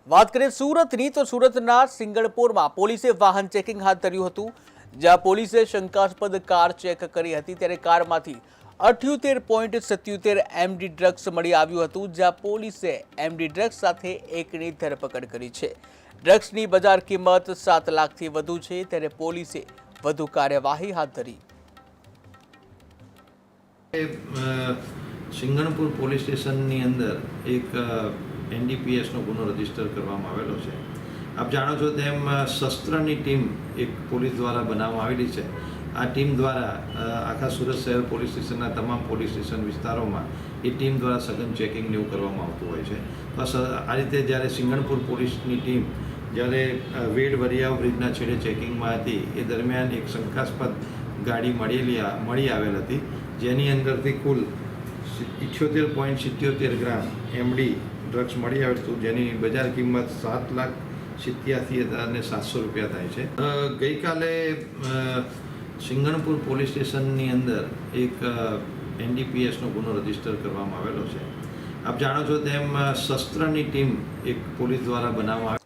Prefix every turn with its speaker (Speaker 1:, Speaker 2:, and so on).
Speaker 1: વાત કરીએ સુરતની તો સુરતના સિંગણપુરમાં પોલીસે વાહન ચેકિંગ હાથ ધર્યું હતું, જ્યાં પોલીસે શંકાસ્પદ કાર ચેક કરી હતી ત્યારે કારમાંથી 78.77 એમડી ડ્રગ્સ મળી આવ્યું હતું, જ્યાં પોલીસે એમડી ડ્રગ્સ સાથે એકની ધરપકડ કરી છે। ડ્રગ્સની બજાર કિંમત 7 લાખથી વધુ છે, ત્યારે પોલીસે વધુ કાર્યવાહી હાથ ધરી।
Speaker 2: સિંગણપુર પોલીસ સ્ટેશનની અંદર એક એનડીપીએસનો ગુનો રજીસ્ટર કરવામાં આવેલો છે। આપ જાણો છો તેમ શસ્ત્રની ટીમ એક પોલીસ દ્વારા બનાવવામાં આવેલી છે। આ ટીમ દ્વારા આખા સુરત શહેર પોલીસ સ્ટેશનના તમામ પોલીસ સ્ટેશન વિસ્તારોમાં એ ટીમ દ્વારા સઘન ચેકિંગ એવું કરવામાં આવતું હોય છે। બસ આ રીતે જ્યારે સિંગણપુર પોલીસની ટીમ જ્યારે વેડ વરિયાવ બ્રિજના છેડે ચેકિંગમાં હતી એ દરમિયાન એક શંકાસ્પદ ગાડી મળી આવેલ હતી, જેની અંદરથી કુલ 78.77 ગ્રામ એમડી ડ્રગ્સ મળી આવેલ હતું, જેની બજાર કિંમત 7,87,700 રૂપિયા થાય છે। ગઈકાલે સિંગણપુર પોલીસ સ્ટેશનની અંદર એક એનડીપીએસનો ગુનો રજીસ્ટર કરવામાં આવેલો છે। આપ જાણો છો તેમ શસ્ત્રની ટીમ એક પોલીસ દ્વારા બનાવવામાં